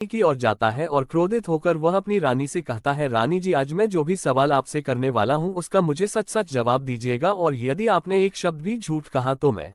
की ओर जाता है और क्रोधित होकर वह अपनी रानी से कहता है, रानी जी, आज मैं जो भी सवाल आपसे करने वाला हूँ उसका मुझे सच सच जवाब दीजिएगा, और यदि आपने एक शब्द भी झूठ कहा तो मैं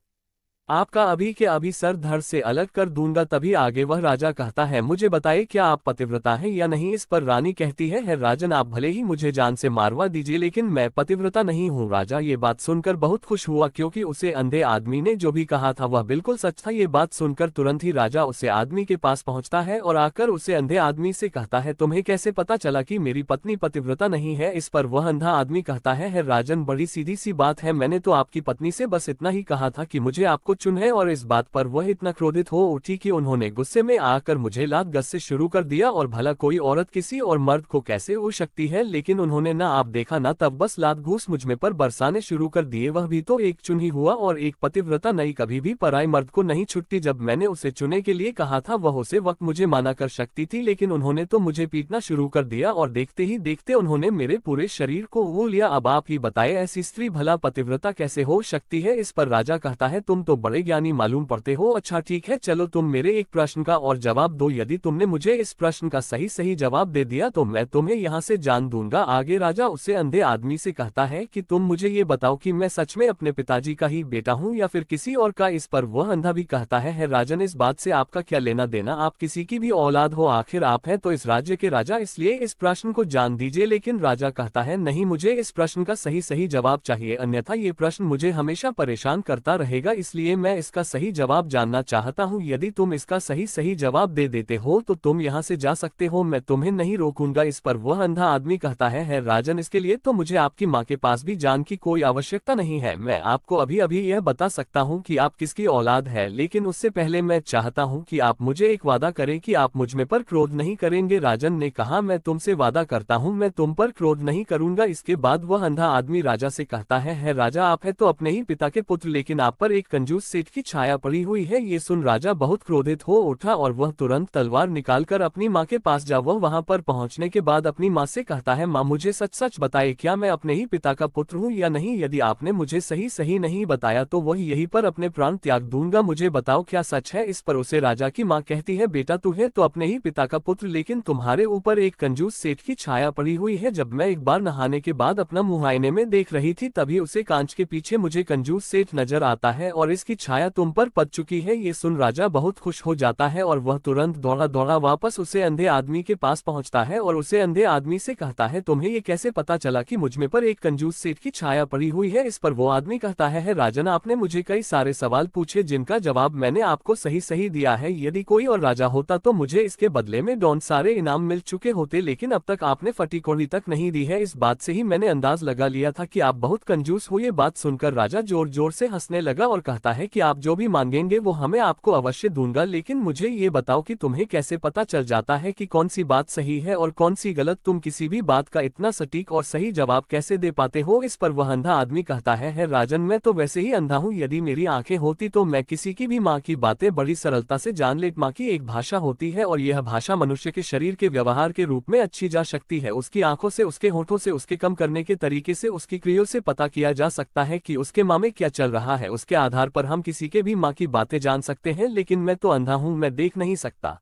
आपका अभी के अभी सर धड़ से अलग कर दूंगा। तभी आगे वह राजा कहता है, मुझे बताइए क्या आप पतिव्रता हैं या नहीं। इस पर रानी कहती है राजन, आप भले ही मुझे जान से मारवा दीजिए लेकिन मैं पतिव्रता नहीं हूँ। राजा ये बात सुनकर बहुत खुश हुआ क्योंकि उसे अंधे आदमी ने जो भी कहा था वह बिल्कुल सच था। ये बात सुनकर तुरंत ही राजा उसे आदमी के पास पहुंचता है और आकर उसे अंधे आदमी से कहता है, तुम्हें कैसे पता चला कि मेरी पत्नी पतिव्रता नहीं है। इस पर वह अंधा आदमी कहता है राजन, बड़ी सीधी सी बात है, मैंने तो आपकी पत्नी से बस इतना ही कहा था कि मुझे आपको चुने। और इस बात पर वह इतना क्रोधित हो उठी कि उन्होंने गुस्से में आकर मुझे लात गस्से शुरू कर दिया। और भला कोई औरत किसी और मर्द को कैसे उड़ सकती है, लेकिन उन्होंने ना आप देखा ना तब बस लात घूस मुझ में पर बरसाने शुरू कर दिए। वह भी तो एक चुन ही हुआ, और एक पतिव्रता नई कभी भी पराये मर्द को नहीं छुटती। जब मैंने उसे चुने के लिए कहा था वह उसे वक्त मुझे माना कर सकती थी, लेकिन उन्होंने तो मुझे पीटना शुरू कर दिया और देखते ही देखते उन्होंने मेरे पूरे शरीर को वो लिया। अब आप ही बताए ऐसी स्त्री भला पतिव्रता कैसे हो सकती है। इस पर राजा कहता है, तुम तो बड़े ज्ञानी मालूम पड़ते हो। अच्छा ठीक है, चलो तुम मेरे एक प्रश्न का और जवाब दो। यदि तुमने मुझे इस प्रश्न का सही सही जवाब दे दिया तो मैं तुम्हें यहाँ से जान दूंगा। आगे राजा उससे अंधे आदमी से कहता है कि तुम मुझे ये बताओ कि मैं सच में अपने पिताजी का ही बेटा हूँ या फिर किसी और का। इस पर वह अंधा भी कहता है राजन, इस बात से आपका क्या लेना देना, आप किसी की भी औलाद हो, आखिर आप हैं तो इस राज्य के राजा, इसलिए इस प्रश्न को जान दीजिए। लेकिन राजा कहता है, नहीं, मुझे इस प्रश्न का सही सही जवाब चाहिए, अन्यथा ये प्रश्न मुझे हमेशा परेशान करता रहेगा, इसलिए मैं इसका सही जवाब जानना चाहता हूँ। यदि तुम इसका सही सही जवाब दे देते हो तो तुम यहाँ से जा सकते हो, मैं तुम्हें नहीं रोकूंगा। इस पर वह अंधा आदमी कहता है राजन, इसके लिए तो मुझे आपकी माँ के पास भी जान की कोई आवश्यकता नहीं है, मैं आपको अभी अभी यह बता सकता हूँ कि आप किसकी औलाद है। लेकिन उससे पहले मैं चाहता हूँ कि आप मुझे एक वादा करें कि आप मुझ में पर क्रोध नहीं करेंगे। राजन ने कहा, मैं तुमसे वादा करता हूँ मैं तुम पर क्रोध नहीं करूंगा। इसके बाद वह अंधा आदमी राजा से कहता है राजा, आप है तो अपने ही पिता के पुत्र, लेकिन आप पर एक कंजूस सेठ की छाया पड़ी हुई है। ये सुन राजा बहुत क्रोधित हो उठा और वह तुरंत तलवार निकालकर अपनी माँ के पास जा। वह वहां पर पहुंचने के बाद अपनी माँ से कहता है, माँ मुझे सच सच बताए, क्या मैं अपने ही पिता का पुत्र हूँ या नहीं। यदि आपने मुझे सही सही नहीं बताया तो वह यहीं पर अपने प्राण त्याग दूंगा, मुझे बताओ क्या सच है। इस पर उसे राजा की माँ कहती है, बेटा तू है तो अपने ही पिता का पुत्र, लेकिन तुम्हारे ऊपर एक कंजूस सेठ की छाया पड़ी हुई है। जब मैं एक बार नहाने के बाद अपना मुंह आईने में देख रही थी तभी उसे कांच के पीछे मुझे कंजूस सेठ नजर आता है और इसकी छाया तुम पर पड़ चुकी है। ये सुन राजा बहुत खुश हो जाता है और वह तुरंत दौड़ा दौड़ा वापस उसे अंधे आदमी के पास पहुंचता है और उसे अंधे आदमी से कहता है, तुम्हें ये कैसे पता चला कि मुझ में पर एक कंजूस सेठ की छाया पड़ी हुई है। इस पर वो आदमी कहता है राजन, आपने मुझे कई सारे सवाल पूछे जिनका जवाब मैंने आपको सही सही दिया है। यदि कोई और राजा होता तो मुझे इसके बदले में डॉन सारे इनाम मिल चुके होते, लेकिन अब तक आपने फटी कौड़ी तक नहीं दी है। इस बात से ही मैंने अंदाज लगा लिया था कि आप बहुत कंजूस हो। ये बात सुनकर राजा जोर जोर से हंसने लगा और कहता है कि आप जो भी मांगेंगे वो हमें आपको अवश्य दूंगा, लेकिन मुझे ये बताओ कि तुम्हें कैसे पता चल जाता है कि कौन सी बात सही है और कौन सी गलत। तुम किसी भी बात का इतना सटीक और सही जवाब कैसे दे पाते हो। इस पर वह अंधा आदमी कहता है राजन, मैं तो वैसे ही अंधा हूँ, यदि मेरी आंखें होती तो मैं किसी की भी माँ की बातें बड़ी सरलता से जान ले। माँ की एक भाषा होती है और यह भाषा मनुष्य के शरीर के व्यवहार के रूप में अच्छी जा सकती है। उसकी आंखों से, उसके होठों से, उसके कम करने के तरीके से, उसकी क्रियाओं से पता किया जा सकता है कि उसके माँ में क्या चल रहा है। उसके आधार पर हम किसी के भी माँ की बातें जान सकते हैं, लेकिन मैं तो अंधा हूँ, मैं देख नहीं सकता,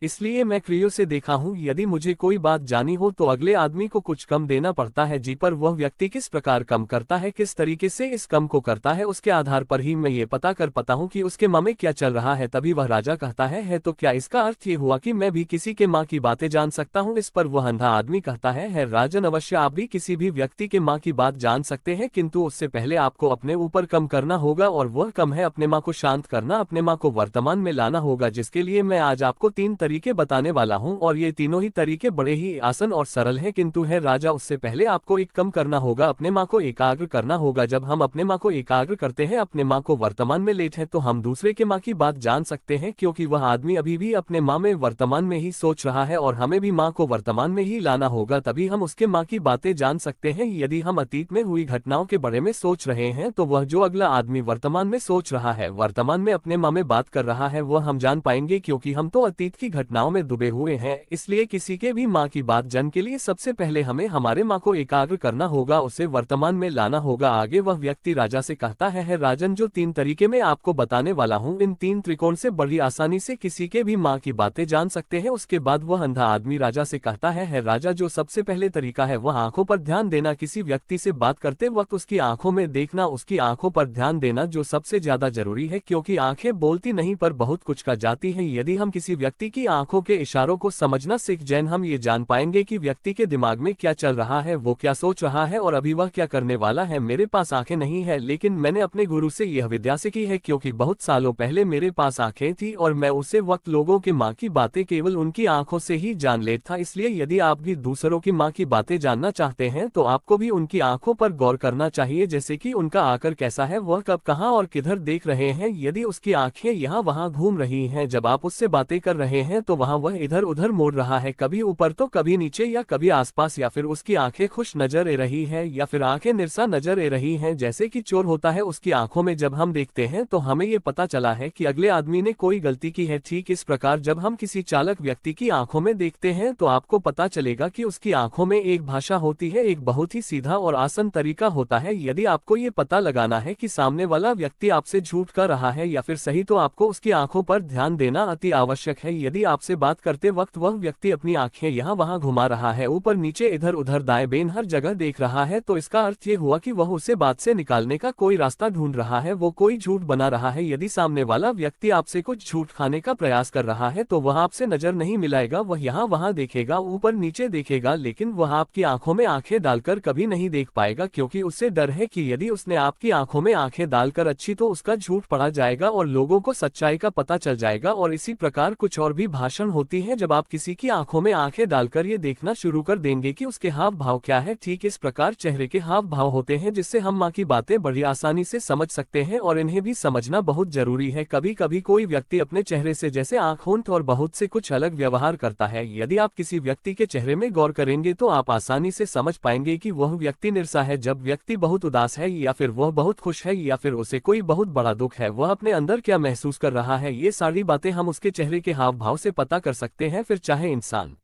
इसलिए मैं क्रियो से देखा हूँ। यदि मुझे कोई बात जानी हो तो अगले आदमी को कुछ कम देना पड़ता है जी, पर वह व्यक्ति किस प्रकार कम करता है, किस तरीके से इस कम को करता है, उसके आधार पर ही मैं ये पता कर पाता हूँ कि उसके माँ में क्या चल रहा है। तभी वह राजा कहता है तो क्या इसका अर्थ ये हुआ कि मैं भी किसी के माँ की बातें जान सकता हूँ। इस पर वह अंधा आदमी कहता है राजन, अवश्य आप भी किसी भी व्यक्ति के माँ की बात जान सकते हैं, किंतु उससे पहले आपको अपने ऊपर कम करना होगा और वह कम है अपने माँ को शांत करना, अपने माँ को वर्तमान में लाना होगा, जिसके लिए मैं आज आपको 3 तरीके बताने वाला हूं और ये तीनों ही तरीके बड़े ही आसान और सरल हैं। किंतु है राजा, उससे पहले आपको एक कम करना होगा, अपने माँ को एकाग्र करना होगा। जब हम अपने माँ को एकाग्र करते हैं, अपने माँ को वर्तमान में लेते हैं, तो हम दूसरे के माँ की बात जान सकते हैं, क्योंकि वह आदमी अभी भी अपने माँ में वर्तमान में ही सोच रहा है और हमें भी माँ को वर्तमान में ही लाना होगा, तभी हम उसके माँ की बातें जान सकते हैं। यदि हम अतीत में हुई घटनाओं के बारे में सोच रहे हैं तो वह जो अगला आदमी वर्तमान में सोच रहा है, वर्तमान में अपने माँ में बात कर रहा है, वह हम जान पाएंगे, क्योंकि हम तो अतीत की घटनाओं में डूबे हुए हैं, इसलिए किसी के भी माँ की बात जानने के लिए सबसे पहले हमें हमारे माँ को एकाग्र करना होगा, उसे वर्तमान में लाना होगा। आगे वह व्यक्ति राजा से कहता है राजन, जो 3 तरीके मैं आपको बताने वाला हूँ, इन 3 त्रिकोण से बड़ी आसानी से किसी के भी माँ की बातें जान सकते हैं। उसके बाद वह अंधा आदमी राजा से कहता है राजा, जो सबसे पहले तरीका है वह आंखों पर ध्यान देना। किसी व्यक्ति से बात करते वक्त उसकी आंखों में देखना, उसकी आंखों पर ध्यान देना जो सबसे ज्यादा जरूरी है, क्योंकि आंखें बोलती नहीं पर बहुत कुछ कह जाती है। यदि हम किसी व्यक्ति की आंखों के इशारों को समझना सीख जाएं, हम ये जान पाएंगे कि व्यक्ति के दिमाग में क्या चल रहा है, वो क्या सोच रहा है और अभी वह क्या करने वाला है। मेरे पास आंखें नहीं है, लेकिन मैंने अपने गुरु से यह विद्या सीखी है, क्योंकि बहुत सालों पहले मेरे पास आंखें थी और मैं उसे वक्त लोगों के माँ की बातें केवल उनकी आंखों से ही जान लेता था। इसलिए यदि आप भी दूसरों की माँ की बातें जानना चाहते हैं तो आपको भी उनकी आंखों पर गौर करना चाहिए, जैसे कि उनका आकर कैसा है, वह कब, कहाँ और किधर देख रहे हैं। यदि उसकी आंखें यहाँ वहाँ घूम रही हैं, जब आप उससे बातें कर रहे हैं तो वहाँ वह इधर उधर मोड़ रहा है, कभी ऊपर तो कभी नीचे या कभी आसपास, या फिर उसकी आंखें खुश नजर आ रही है या फिर आंखें निरसा नजर आ रही हैं, जैसे कि चोर होता है उसकी आंखों में। जब हम देखते हैं तो हमें ये पता चला है कि अगले आदमी ने कोई गलती की है। ठीक इस प्रकार जब हम किसी चालाक व्यक्ति की आंखों में देखते हैं तो आपको पता चलेगा कि उसकी आंखों में एक भाषा होती है, एक बहुत ही सीधा और आसान तरीका होता है। यदि आपको ये पता लगाना है कि सामने वाला व्यक्ति आपसे झूठ कर रहा है या फिर सही, तो आपको उसकी आंखों पर ध्यान देना अति आवश्यक है। यदि आपसे बात करते वक्त वह व्यक्ति अपनी आंखें यहाँ वहाँ घुमा रहा है, ऊपर नीचे इधर उधर दाएं बेन हर जगह देख रहा है, तो इसका अर्थ ये हुआ कि वह उसे बात से निकालने का कोई रास्ता ढूंढ रहा है, वो कोई झूठ बना रहा है। यदि सामने वाला व्यक्ति आपसे कुछ झूठ खाने का प्रयास कर रहा है तो वह आपसे नजर नहीं मिलाएगा, वह यहाँ वहाँ देखेगा, ऊपर नीचे देखेगा, लेकिन वह आपकी आंखों में आंखें डालकर कभी नहीं देख पाएगा, क्योंकि उससे डर है कि यदि उसने आपकी आंखों में आंखें डालकर अच्छी तो उसका झूठ पड़ा जाएगा और लोगों को सच्चाई का पता चल जाएगा। और इसी प्रकार कुछ और भी भाषण होती है, जब आप किसी की आंखों में आंखें डालकर ये देखना शुरू कर देंगे कि उसके हाव भाव क्या है। ठीक इस प्रकार चेहरे के हाव भाव होते हैं, जिससे हम माँ की बातें बड़ी आसानी से समझ सकते हैं और इन्हें भी समझना बहुत जरूरी है। कभी कभी कोई व्यक्ति अपने चेहरे से जैसे आंख, होंठ और बहुत से कुछ अलग व्यवहार करता है। यदि आप किसी व्यक्ति के चेहरे में गौर करेंगे तो आप आसानी से समझ पाएंगे कि वह व्यक्ति निरसा है, जब व्यक्ति बहुत उदास है, या फिर वह बहुत खुश है, या फिर उसे कोई बहुत बड़ा दुख है, वह अपने अंदर क्या महसूस कर रहा है। ये सारी बातें हम उसके चेहरे के हाव भाव से पता कर सकते हैं। फिर चाहे इंसान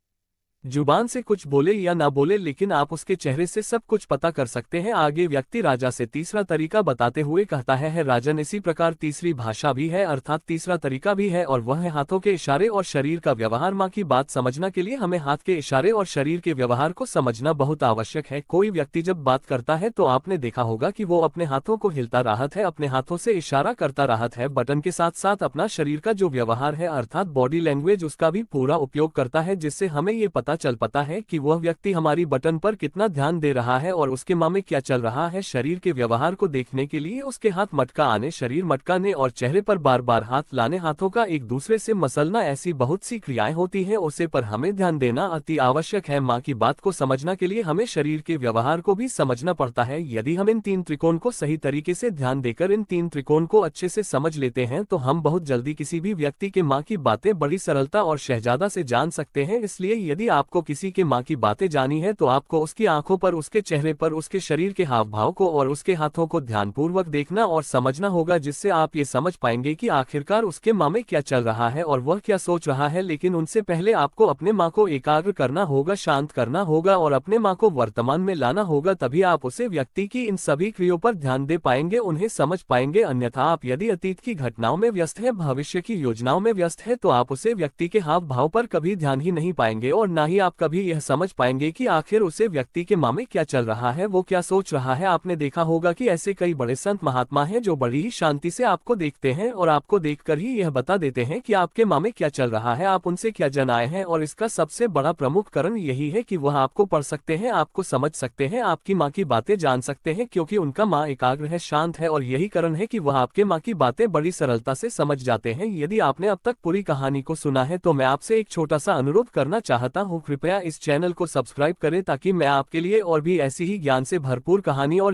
जुबान से कुछ बोले या ना बोले, लेकिन आप उसके चेहरे से सब कुछ पता कर सकते हैं। आगे व्यक्ति राजा से तीसरा तरीका बताते हुए कहता है राजन, इसी प्रकार तीसरी भाषा भी है, अर्थात तीसरा तरीका भी है, और वह है हाथों के इशारे और शरीर का व्यवहार। माँ की बात समझना के लिए हमें हाथ के इशारे और शरीर के व्यवहार को समझना बहुत आवश्यक है। कोई व्यक्ति जब बात करता है तो आपने देखा होगा कि वो अपने हाथों को हिलता रहता है, अपने हाथों से इशारा करता रहता है, बटन के साथ साथ अपना शरीर का जो व्यवहार है अर्थात बॉडी लैंग्वेज, उसका भी पूरा उपयोग करता है, जिससे हमें ये पता चल पाता है कि वह व्यक्ति हमारी बटन पर कितना ध्यान दे रहा है और उसके माँ में क्या चल रहा है। शरीर के व्यवहार को देखने के लिए उसके हाथ मटका आने, शरीर मटकाने और चेहरे पर बार बार हाथ लाने, हाथों का एक दूसरे से मसलना, ऐसी बहुत सी क्रियाएं होती हैं, उसे पर हमें ध्यान देना अति आवश्यक है। माँ की बात को समझना के लिए हमें शरीर के व्यवहार को भी समझना पड़ता है। यदि हम इन 3 त्रिकोण को सही तरीके से ध्यान देकर इन 3 त्रिकोण को अच्छे से समझ लेते हैं तो हम बहुत जल्दी किसी भी व्यक्ति के माँ की बातें बड़ी सरलता और शहजादा से जान सकते हैं। इसलिए यदि आपको किसी के माँ की बातें जानी है तो आपको उसकी आंखों पर, उसके चेहरे पर, उसके शरीर के हाव भाव को और उसके हाथों को ध्यानपूर्वक देखना और समझना होगा, जिससे आप ये समझ पाएंगे कि आखिरकार उसके माँ में क्या चल रहा है और वह क्या सोच रहा है। लेकिन उनसे पहले आपको अपने माँ को एकाग्र करना होगा, शांत करना होगा और अपने माँ को वर्तमान में लाना होगा, तभी आप उसे व्यक्ति की इन सभी क्रियाओं पर ध्यान दे पाएंगे, उन्हें समझ पाएंगे। अन्यथा आप यदि अतीत की घटनाओं में व्यस्त है, भविष्य की योजनाओं में व्यस्त है, तो आप उसे व्यक्ति के हाव भाव पर कभी ध्यान ही नहीं पाएंगे और ना ही आप कभी यह समझ पाएंगे कि आखिर उसे व्यक्ति के माँ में क्या चल रहा है, वो क्या सोच रहा है। आपने देखा होगा कि ऐसे कई बड़े संत महात्मा हैं जो बड़ी ही शांति से आपको देखते हैं और आपको देखकर ही यह बता देते हैं कि आपके माँ में क्या चल रहा है, आप उनसे क्या जनाए हैं। और इसका सबसे बड़ा प्रमुख कारण यही है कि वह आपको पढ़ सकते हैं, आपको समझ सकते हैं, आपकी माँ की बातें जान सकते हैं, क्योंकि उनका माँ एकाग्र है, शांत है, और यही कारण है कि वह आपके माँ की बातें बड़ी सरलता से समझ जाते हैं। यदि आपने अब तक पूरी कहानी को सुना है तो मैं आपसे एक छोटा सा अनुरोध करना चाहता हूँ, कृपया इस चैनल को सब्सक्राइब करें ताकि मैं आपके लिए और भी ऐसी ही ज्ञान से भरपूर कहानी और